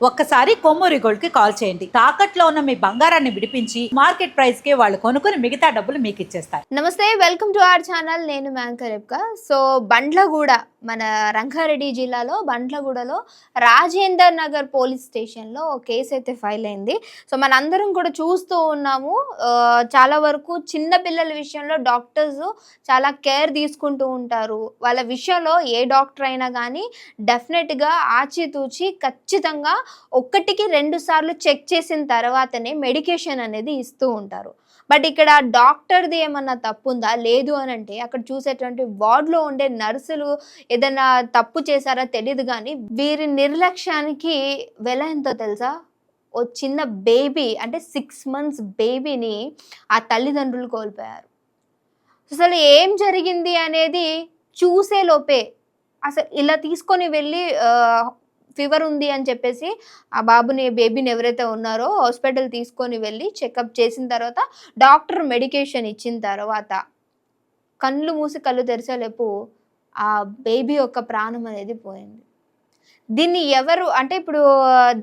ఒక్కసారి కొమ్మూరి గోల్డ్ కి కాల్ చేయండి. తాకట్లో ఉన్న మీ బంగారాన్ని విడిపించి మార్కెట్ ప్రైస్ కి వాళ్ళు కొనుక్కుని మిగతా డబ్బులు మీకు ఇచ్చేస్తారు. నమస్తే, వెల్కమ్ టు అవర్ ఛానల్. నేను మ్యాంకరేప్కా. సో బండ్లగూడ, మన రంగారెడ్డి జిల్లాలో బండ్లగూడలో రాజేందర్ నగర్ పోలీస్ స్టేషన్లో కేసు అయితే ఫైల్ అయింది. సో మనందరం కూడా చూస్తూ ఉన్నాము. చాలా వరకు చిన్న పిల్లల విషయంలో డాక్టర్స్ చాలా కేర్ తీసుకుంటూ ఉంటారు. వాళ్ళ విషయంలో ఏ డాక్టర్ అయినా కానీ డెఫినెట్గా ఆచితూచి ఖచ్చితంగా 1-2 సార్లు చెక్ చేసిన తర్వాతనే మెడికేషన్ అనేది ఇస్తూ ఉంటారు. బట్ ఇక్కడ డాక్టర్ది ఏమన్నా తప్పుందా? లేదు అని అంటే అక్కడ చూసేటువంటి వార్డులో ఉండే నర్సులు ఏదైనా తప్పు చేశారా తెలియదు, కానీ వీరి నిర్లక్ష్యానికి వెల ఎంతో తెలుసా? ఓ చిన్న బేబీ, అంటే 6 మంత్స్ బేబీని ఆ తల్లిదండ్రులు కోల్పోయారు. అసలు ఏం జరిగింది అనేది చూసే లోపే అసలు ఇలా తీసుకొని వెళ్ళి ఫీవర్ ఉంది అని చెప్పేసి ఆ బేబీని ఎవరైతే ఉన్నారో హాస్పిటల్ తీసుకొని వెళ్ళి చెకప్ చేసిన తర్వాత డాక్టర్ మెడికేషన్ ఇచ్చిన తర్వాత కళ్ళు మూసి కళ్ళు తెరిచేలోపు ఆ బేబీ యొక్క ప్రాణం అనేది పోయింది. దీన్ని ఎవరు అంటే ఇప్పుడు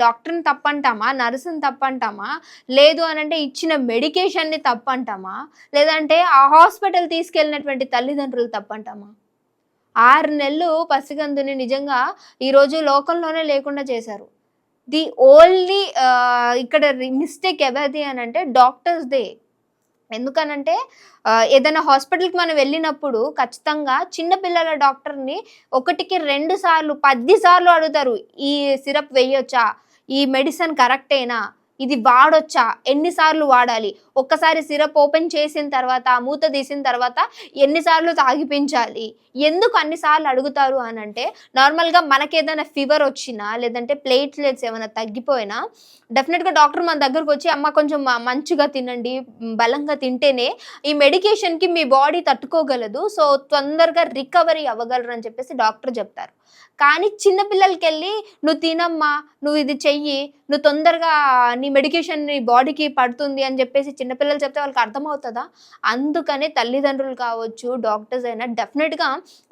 డాక్టర్ని తప్పంటామా, నర్సుని తప్పంటామా, లేదు అని అంటే ఇచ్చిన మెడికేషన్ని తప్పంటామా, లేదంటే ఆ హాస్పిటల్ తీసుకెళ్ళినటువంటి తల్లిదండ్రులు తప్పంటామా? 6 నెలలు పసిగందుని నిజంగా ఈరోజు లోకంలోనే లేకుండా చేశారు. ది ఓన్లీ ఇక్కడ మిస్టేక్ ఎవరిది అని అంటే డాక్టర్స్దే. ఎందుకనంటే ఏదైనా హాస్పిటల్కి మనం వెళ్ళినప్పుడు ఖచ్చితంగా చిన్నపిల్లల డాక్టర్ని 1-2 సార్లు 10 సార్లు అడుగుతారు. ఈ సిరప్ వేయొచ్చా, ఈ మెడిసిన్ కరెక్టేనా, ఇది వాడొచ్చా, ఎన్నిసార్లు వాడాలి, ఒక్కసారి సిరప్ ఓపెన్ చేసిన తర్వాత ఆ మూత తీసిన తర్వాత ఎన్నిసార్లు తాగిపించాలి, ఎందుకు అన్నిసార్లు అడుగుతారు అని అంటే నార్మల్గా మనకేదైనా ఫీవర్ వచ్చినా లేదంటే ప్లేట్లెట్స్ ఏమైనా తగ్గిపోయినా డెఫినెట్గా డాక్టర్ మన దగ్గరకు వచ్చి అమ్మ కొంచెం మంచిగా తినండి, బలంగా తింటేనే ఈ మెడికేషన్కి మీ బాడీ తట్టుకోగలదు, సో తొందరగా రికవరీ అవ్వగలరు అని చెప్పేసి డాక్టర్ చెప్తారు. కానీ చిన్నపిల్లలకి వెళ్ళి నువ్వు తినమ్మా, నువ్వు ఇది చెయ్యి, నువ్వు తొందరగా నీ మెడికేషన్ నీ బాడీకి పడుతుంది అని చెప్పేసి చిన్నపిల్లలు చెప్తే వాళ్ళకి అర్థమవుతుందా? అందుకనే తల్లిదండ్రులు కావచ్చు, డాక్టర్స్ అయినా డెఫినెట్గా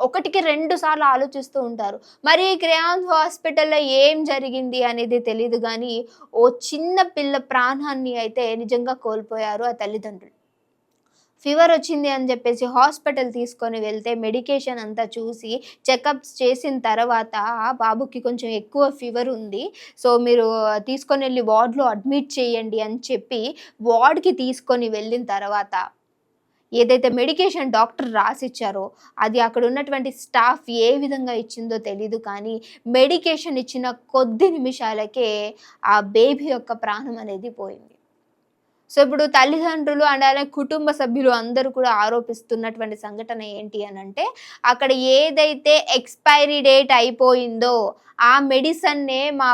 1-2 సార్లు ఆలోచిస్తూ ఉంటారు. మరి క్రేయాన్స్ హాస్పిటల్లో ఏం జరిగింది అనేది తెలియదు, కానీ ఓ చిన్న పిల్ల ప్రాణాన్ని అయితే నిజంగా కోల్పోయారు ఆ తల్లిదండ్రులు. ఫీవర్ వచ్చింది అని చెప్పేసి హాస్పిటల్ తీసుకొని వెళ్తే మెడికేషన్ అంతా చూసి చెకప్స్ చేసిన తర్వాత బాబుకి కొంచెం ఎక్కువ ఫీవర్ ఉంది, సో మీరు తీసుకొని వెళ్ళి వార్డులో అడ్మిట్ చేయండి అని చెప్పి వార్డ్కి తీసుకొని వెళ్ళిన తర్వాత ఏదైతే మెడికేషన్ డాక్టర్ రాసిచ్చారో అది అక్కడ ఉన్నటువంటి స్టాఫ్ ఏ విధంగా ఇచ్చిందో తెలీదు, కానీ మెడికేషన్ ఇచ్చిన కొద్ది నిమిషాలకే ఆ బేబీ యొక్క ప్రాణం అనేది పోయింది. సో ఇప్పుడు తల్లిదండ్రులు అండ్ అలాగే కుటుంబ సభ్యులు అందరూ కూడా ఆరోపిస్తున్నటువంటి సంఘటన ఏంటి అని అంటే అక్కడ ఏదైతే ఎక్స్పైరీ డేట్ అయిపోయిందో ఆ మెడిసిన్నే మా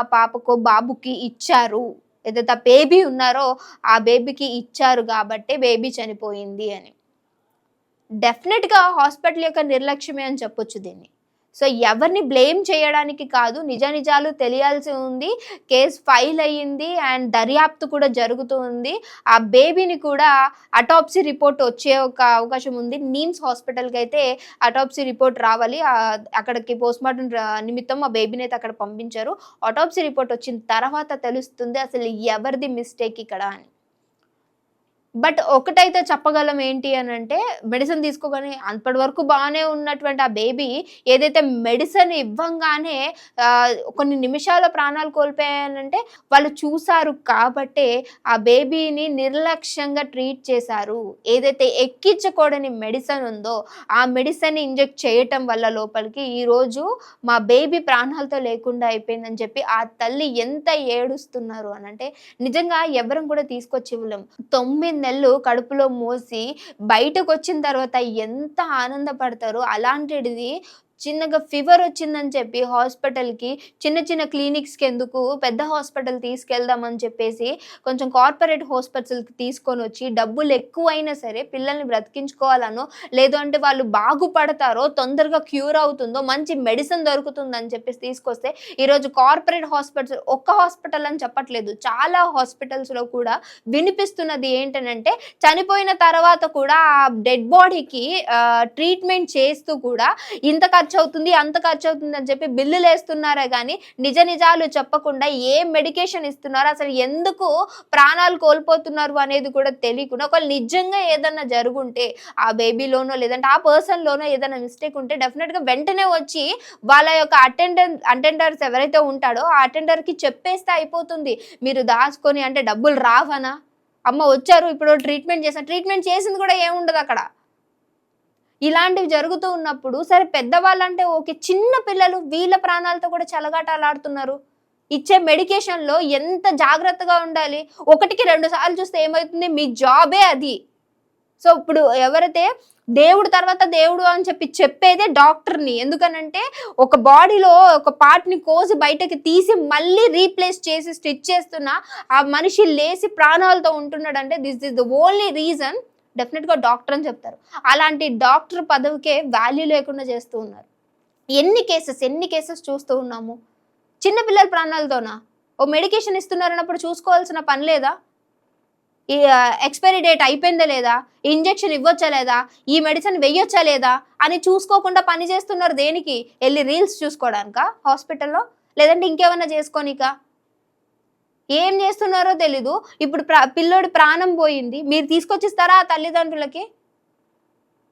బాబుకి ఇచ్చారు, ఏదైతే బేబీ ఉన్నారో ఆ బేబీకి ఇచ్చారు కాబట్టి బేబీ చనిపోయింది అని. డెఫినెట్గా హాస్పిటల్ యొక్క నిర్లక్ష్యమే అని చెప్పొచ్చు దీన్ని. సో ఎవరిని బ్లేమ్ చేయడానికి కాదు, నిజాలు తెలియాల్సి ఉంది. కేసు ఫైల్ అయ్యింది అండ్ దర్యాప్తు కూడా జరుగుతూ ఉంది. ఆ బేబీని కూడా అటాప్సీ రిపోర్ట్ వచ్చే ఒక అవకాశం ఉంది. నిమ్స్ హాస్పిటల్కి అయితే అటాప్సీ రిపోర్ట్ రావాలి, అక్కడికి పోస్ట్మార్టం నిమిత్తం ఆ బేబీని అయితే అక్కడ పంపించారు. అటాప్సీ రిపోర్ట్ వచ్చిన తర్వాత తెలుస్తుంది అసలు ఎవరిది మిస్టేక్ ఇక్కడ అని. బట్ ఒకటైతే చెప్పగలం ఏంటి అని అంటే మెడిసిన్ తీసుకోగానే అప్పటి వరకు బాగానే ఉన్నటువంటి ఆ బేబీ ఏదైతే మెడిసిన్ ఇవ్వంగానే కొన్ని నిమిషాల ప్రాణాలు కోల్పోయానంటే వాళ్ళు చూసారు కాబట్టే ఆ బేబీని నిర్లక్ష్యంగా ట్రీట్ చేశారు. ఏదైతే ఎక్కించకూడని మెడిసిన్ ఉందో ఆ మెడిసిన్ ఇంజెక్ట్ చేయటం వల్ల లోపలికి ఈరోజు మా బేబీ ప్రాణాలతో లేకుండా అయిపోయిందని చెప్పి ఆ తల్లి ఎంత ఏడుస్తున్నారు అని అంటే నిజంగా ఎవరం కూడా తీసుకొచ్చి ఇవ్వలేం. 9 నెలలు కడుపులో మోసి బయటకు వచ్చిన తర్వాత ఎంత ఆనందపడతారో అలాంటిది చిన్నగా ఫీవర్ వచ్చిందని చెప్పి హాస్పిటల్కి చిన్న క్లినిక్స్కి ఎందుకు పెద్ద హాస్పిటల్ తీసుకెళ్దామని చెప్పేసి కొంచెం కార్పొరేట్ హాస్పిటల్కి తీసుకొని వచ్చి డబ్బులు ఎక్కువైనా సరే పిల్లల్ని బ్రతికించుకోవాలనో లేదు అంటే వాళ్ళు బాగుపడతారో తొందరగా క్యూర్ అవుతుందో మంచి మెడిసిన్ దొరుకుతుందని చెప్పేసి తీసుకొస్తే ఈరోజు కార్పొరేట్ హాస్పిటల్ ఒక్క హాస్పిటల్ అని చెప్పట్లేదు, చాలా హాస్పిటల్స్లో కూడా వినిపిస్తున్నది ఏంటనంటే చనిపోయిన తర్వాత కూడా ఆ డెడ్ బాడీకి ట్రీట్మెంట్ చేస్తూ కూడా ఇంత ఖర్చు ఖర్చు అవుతుంది అంత ఖర్చు అవుతుంది అని చెప్పి బిల్లులు వేస్తున్నారే కానీ నిజాలు చెప్పకుండా ఏ మెడికేషన్ ఇస్తున్నారు, అసలు ఎందుకు ప్రాణాలు కోల్పోతున్నారు అనేది కూడా తెలియకుండా ఒకవేళ నిజంగా ఏదన్నా జరుగుంటే ఆ బేబీలోనో లేదంటే ఆ పర్సన్లోనో ఏదైనా మిస్టేక్ ఉంటే డెఫినెట్గా వెంటనే వచ్చి వాళ్ళ యొక్క అటెండర్స్ ఎవరైతే ఉంటాడో ఆ అటెండర్కి చెప్పేస్తే అయిపోతుంది. మీరు దాచుకొని అంటే డబ్బులు రావనా, అమ్మ వచ్చారు ఇప్పుడు ట్రీట్మెంట్ చేసింది కూడా ఏముండదు అక్కడ. ఇలాంటివి జరుగుతూ ఉన్నప్పుడు సరే పెద్దవాళ్ళంటే ఓకే, చిన్న పిల్లలు వీళ్ళ ప్రాణాలతో కూడా చెలగాటలాడుతున్నారు. ఇచ్చే మెడికేషన్లో ఎంత జాగ్రత్తగా ఉండాలి. 1కి 2 సార్లు చూస్తే ఏమవుతుంది, మీ జాబే అది. సో ఇప్పుడు ఎవరైతే దేవుడు తర్వాత దేవుడు అని చెప్పేదే డాక్టర్ని. ఎందుకనంటే ఒక బాడీలో ఒక పార్ట్ని కోసి బయటకి తీసి మళ్ళీ రీప్లేస్ చేసి స్టిచ్ చేస్తున్నా ఆ మనిషి లేసి ప్రాణాలతో ఉంటున్నాడంటే this is the only reason డెఫినెట్గా డాక్టర్ అని చెప్తారు. అలాంటి డాక్టర్ పదవికే వాల్యూ లేకుండా చేస్తూ ఉన్నారు. ఎన్ని కేసెస్ చూస్తూ ఉన్నాము. చిన్నపిల్లల ప్రాణాలతోనా? ఓ మెడికేషన్ ఇస్తున్నారన్నప్పుడు చూసుకోవాల్సిన పని లేదా? ఈ ఎక్స్పైరీ డేట్ అయిపోయిందా లేదా, ఇంజెక్షన్ ఇవ్వచ్చా లేదా, ఈ మెడిసిన్ వెయ్యొచ్చా లేదా అని చూసుకోకుండా పని చేస్తున్నారు. దేనికి? వెళ్ళి రీల్స్ చూసుకోవడానికా హాస్పిటల్లో, లేదంటే ఇంకేమన్నా చేసుకోనికా? ఏం చేస్తున్నారో తెలీదు. ఇప్పుడు పిల్లోడి ప్రాణం పోయింది, మీరు తీసుకొచ్చిస్తారా ఆ తల్లిదండ్రులకి?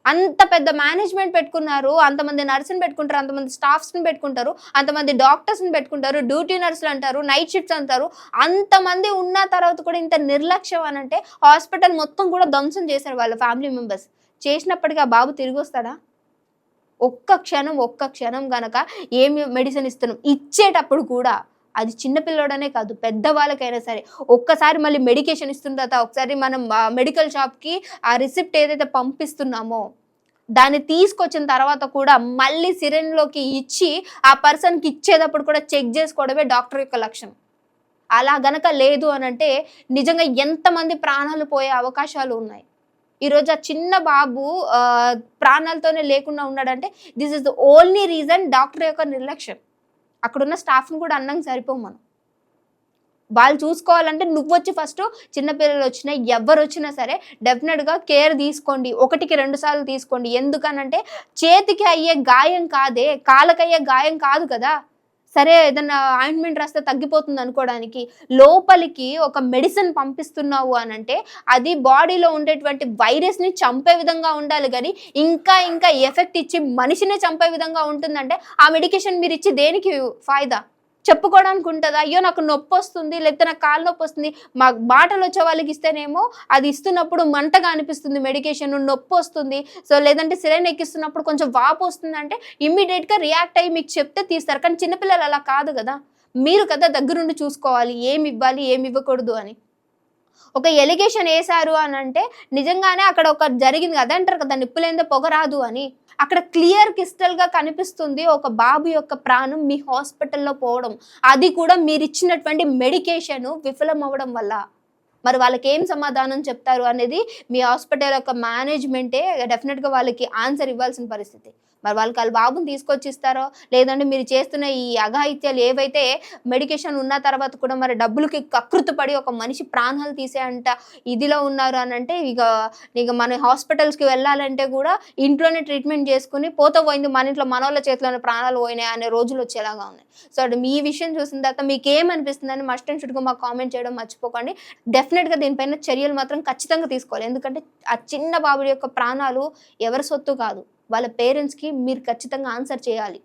అంత పెద్ద మేనేజ్మెంట్ పెట్టుకున్నారు, అంతమంది నర్సుని పెట్టుకుంటారు, అంతమంది స్టాఫ్స్ని పెట్టుకుంటారు, అంతమంది డాక్టర్స్ని పెట్టుకుంటారు, డ్యూటీ నర్సులు అంటారు, నైట్ షిఫ్ట్స్ అంటారు. అంతమంది ఉన్న తర్వాత కూడా ఇంత నిర్లక్ష్యం అని అంటే హాస్పిటల్ మొత్తం కూడా ధ్వంసం చేశారు వాళ్ళ ఫ్యామిలీ మెంబర్స్. చేసినప్పటికీ ఆ బాబు తిరిగి వస్తాడా? ఒక్క క్షణం గనక ఏమి మెడిసిన్ ఇస్తున్నాం ఇచ్చేటప్పుడు కూడా అది చిన్నపిల్లోడనే కాదు పెద్దవాళ్ళకైనా సరే ఒక్కసారి మళ్ళీ మెడికేషన్ ఇస్తున్న తర్వాత ఒకసారి మనం మెడికల్ షాప్కి ఆ రిసిప్ట్ ఏదైతే పంపిస్తున్నామో దాన్ని తీసుకొచ్చిన తర్వాత కూడా మళ్ళీ సిరెన్లోకి ఇచ్చి ఆ పర్సన్కి ఇచ్చేటప్పుడు కూడా చెక్ చేసుకోవడమే డాక్టర్ యొక్క లక్ష్యం. అలా గనక లేదు అని అంటే నిజంగా ఎంతమంది ప్రాణాలు పోయే అవకాశాలు ఉన్నాయి. ఈరోజు ఆ చిన్న బాబు ప్రాణాలతోనే లేకుండా ఉన్నాడంటే this is the only reason doctor యొక్క నిర్లక్ష్యం. అక్కడున్న స్టాఫ్ని కూడా అన్నం సరిపోము మనం. వాళ్ళు చూసుకోవాలంటే నువ్వు వచ్చి ఫస్ట్ చిన్నపిల్లలు వచ్చినా ఎవరు వచ్చినా సరే డెఫినెట్గా కేర్ తీసుకోండి. 1కి 2 సార్లు తీసుకోండి. ఎందుకనంటే చేతికి అయ్యే గాయం కాదే, కాళ్ళకి అయ్యే గాయం కాదు కదా. సరే ఏదన్నా ఆయింట్మెంట్ రాస్తే తగ్గిపోతుంది అనుకోవడానికి లోపలికి ఒక మెడిసిన్ పంపిస్తున్నావు అని అంటే అది బాడీలో ఉండేటువంటి వైరస్ని చంపే విధంగా ఉండాలి కానీ ఇంకా ఎఫెక్ట్ ఇచ్చి మనిషిని చంపే విధంగా ఉంటుందంటే ఆ మెడికేషన్ మీరు ఇచ్చి దేనికి ఫాయిదా? చెప్పుకోవడానికి ఉంటుందా? అయ్యో నాకు నొప్పి వస్తుంది, లేకపోతే నాకు కాళ్ళు నొప్పి వస్తుంది, మా మాటలు వచ్చే వాళ్ళకి ఇస్తేనేమో అది ఇస్తున్నప్పుడు మంటగా అనిపిస్తుంది మెడికేషన్, నొప్పి వస్తుంది, సో లేదంటే సిరైన్ ఎక్కిస్తున్నప్పుడు కొంచెం వాపు వస్తుంది అంటే ఇమ్మీడియట్గా రియాక్ట్ అయ్యి మీకు చెప్తే తీస్తారు. కానీ చిన్నపిల్లలు అలా కాదు కదా. మీరు కదా దగ్గరుండి చూసుకోవాలి ఏమి ఇవ్వాలి ఏమి ఇవ్వకూడదు అని. ఒక ఎలిగేషన్ వేశారు అని అంటే నిజంగానే అక్కడ ఒక జరిగింది కదా అంటారు కదా, నిప్పులేందే పొగ రాదు అని. అక్కడ క్లియర్ క్రిస్టల్గా కనిపిస్తుంది ఒక బాబు యొక్క ప్రాణం మీ హాస్పిటల్లో పోవడం, అది కూడా మీరు ఇచ్చినటువంటి మెడికేషన్ విఫలం అవ్వడం వల్ల. మరి వాళ్ళకి ఏం సమాధానం చెప్తారు అనేది మీ హాస్పిటల్ యొక్క మేనేజ్మెంటే డెఫినెట్గా వాళ్ళకి ఆన్సర్ ఇవ్వాల్సిన పరిస్థితి. మరి వాళ్ళకి వాళ్ళ బాబుని తీసుకొచ్చి ఇస్తారో లేదంటే మీరు చేస్తున్న ఈ అఘాయిత్యాలు ఏవైతే మెడికేషన్ ఉన్న తర్వాత కూడా మరి డబ్బులకి కకృతపడి ఒక మనిషి ప్రాణాలు తీసేంత ఇదిలో ఉన్నారు అని అంటే ఇక మన హాస్పిటల్స్కి వెళ్ళాలంటే కూడా ఇంట్లోనే ట్రీట్మెంట్ చేసుకుని పోయింది మన ఇంట్లో మనోళ్ళ చేతిలోనే ప్రాణాలు పోయినాయి అనే రోజులు వచ్చేలాగా ఉన్నాయి. సో మీ విషయం చూసిన తర్వాత మీకు ఏమనిపిస్తుందని మస్ట్ అండ్ షుడ్గా మాకు కామెంట్ చేయడం మర్చిపోకండి. డెఫినెట్గా దీనిపైన చర్యలు మాత్రం ఖచ్చితంగా తీసుకోవాలి. ఎందుకంటే ఆ చిన్న బాబు యొక్క ప్రాణాలు ఎవరి సొత్తు కాదు, వాళ్ళ పేరెంట్స్కి మీరు ఖచ్చితంగా ఆన్సర్ చేయాలి.